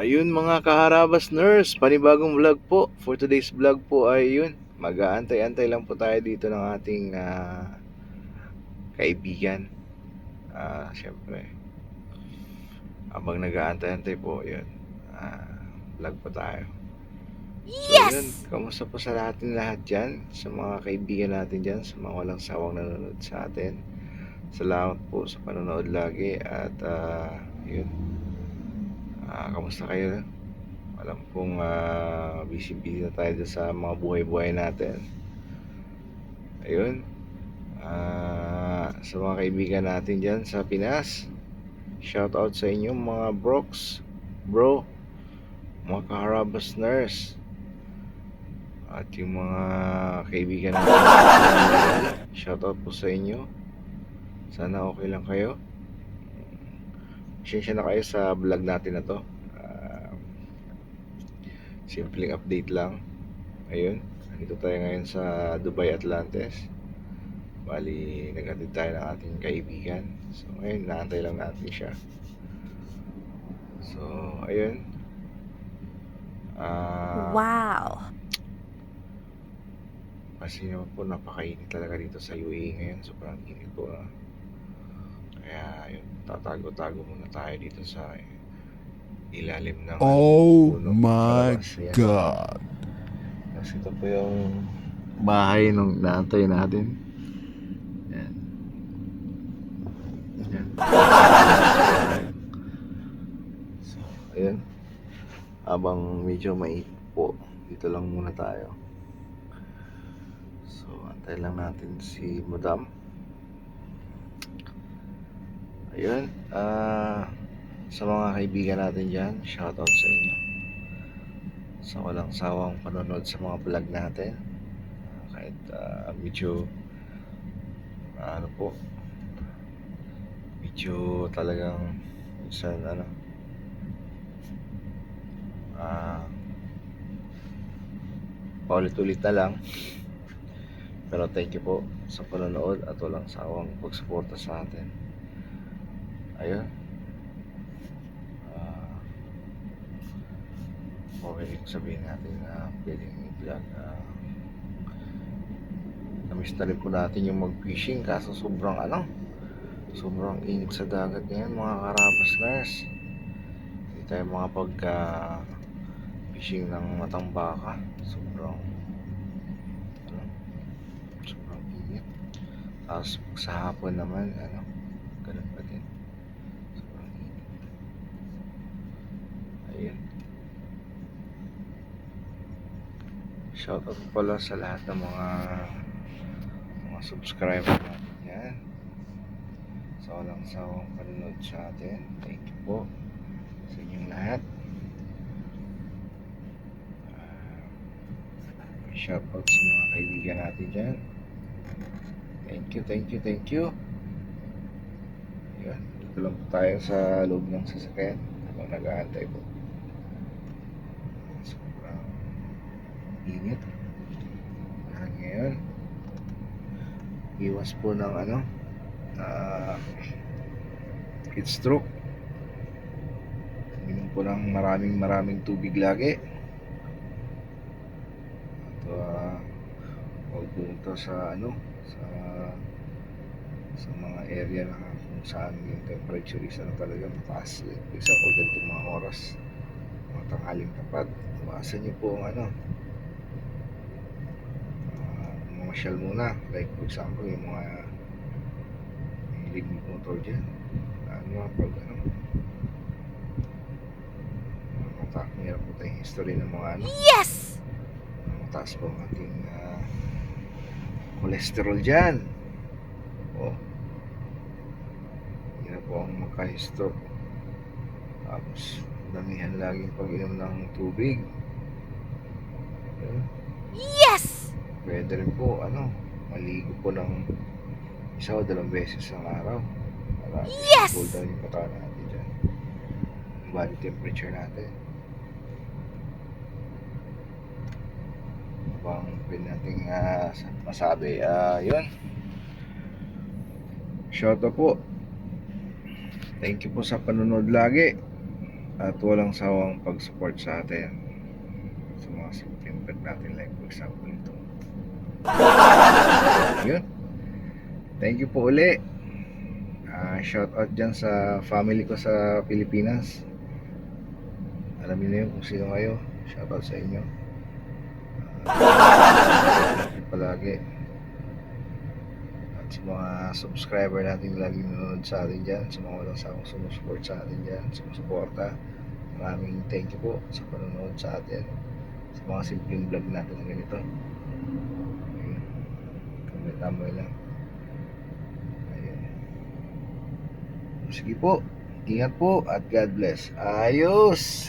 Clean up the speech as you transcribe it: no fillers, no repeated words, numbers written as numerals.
Ayun mga kaharabas nurse, panibagong vlog po. For today's vlog po ay yun, mag-aantay-antay lang po tayo dito ng ating kaibigan. Siyempre, habang nag-aantay-antay po, yun, vlog po tayo. So yun, kamusta po sa lahat dyan, sa mga kaibigan natin dyan, sa mga walang sawang nanonood sa atin. Salamat po sa panonood lagi at yun, kamusta kayo? Alam kong busy-busy na tayo sa mga buhay-buhay natin. Ayun, sa mga kaibigan natin dyan sa Pinas, shout out sa inyo mga broks, bro, mga kaharabas nurse, at yung mga kaibigan natin shout out po sa inyo. Sana okay lang kayo. Pasensya na kayo sa vlog natin na to. Simpleng update lang. Ayun, nandito tayo ngayon sa Dubai Atlantis. Bali, naghatid tayo ng ating kaibigan. So ngayon, naantay lang natin siya. So, ayun. Wow! Kasi naman po, napakainit talaga dito sa UAE ngayon. Sobrang init po. Kaya, ayun, tatago-tago muna tayo dito sa ilalim ng Oh puno my palabas. Ayan. God! Kasi ito po yung bahay nung naantay natin. Ayan. Ayan. So, ayun. Habang medyo mainit po, dito lang muna tayo. So, antay lang natin si Madam. Ayun. Sa mga kaibigan natin dyan, shoutout sa inyo. Sa walang sawang panonood sa mga vlog natin. Kahit medyo medyo talagang minsan paulit-ulit na lang, pero thank you po sa panonood at walang sawang pagsuporta sa atin. Ayun, okay, sabihin natin na pwedeng i-vlog. Namiss na rin po natin yung mag-fishing, kaso sobrang sobrang init sa dagat ngayon mga karabas nurse. Hindi tayo makapag fishing ng matambaka. Sobrang init. Tapos sa hapon naman ganun pa din, sobrang init. Ayun, shoutout pala sa lahat ng mga subscriber natin yan, sa walang sawang panonood sa atin. Thank you po sa inyong lahat. Shoutout sa mga kaibigan natin dyan. Thank you. Ayan, dito lang po tayo sa loob ng sasakyan habang nag-aantay po. Sobrang init ngayon. Iwas po ng heat stroke. Minum po ng maraming tubig lagi. At huwag punta sa sa mga area na kung saan yung temperature is talaga mataas. For example, ganitong mga oras, mga tanghaling tapat, iwasan nyo po ang mamasyal muna. Like for example, yung mga hilig motor dyan, pag meron po tayong history ng mga Yes! mataas po ang ating cholesterol dyan. Hirap po ang maka-stroke. Tapos damihan laging pag-inom ng tubig. Yes! Pwede rin po maligo po ng 1 o 2 beses sa araw para cool down yung katawan natin dyan, yung body temperature natin. Bang pwede nating masabi. Yun, shoutout po, thank you po sa panonood lagi. at walang sawang pag-support sa atin sa mga simpleng vlog natin, like for example ito. Yun, thank you po uli. Shout out dyan sa family ko sa Pilipinas. Alam niyo na yun kung sino kayo. Shout out sa inyo. Palagi. At sa mga subscriber natin lagi nanonood sa atin dyan, sa mga walang sawang sumusupport sa atin dyan, sumusuporta, maraming thank you po sa panonood sa atin, sa mga simpleng vlog natin na ganito. Ayun, tambay lang. Ayun. Sige po, ingat po at God bless. Ayos!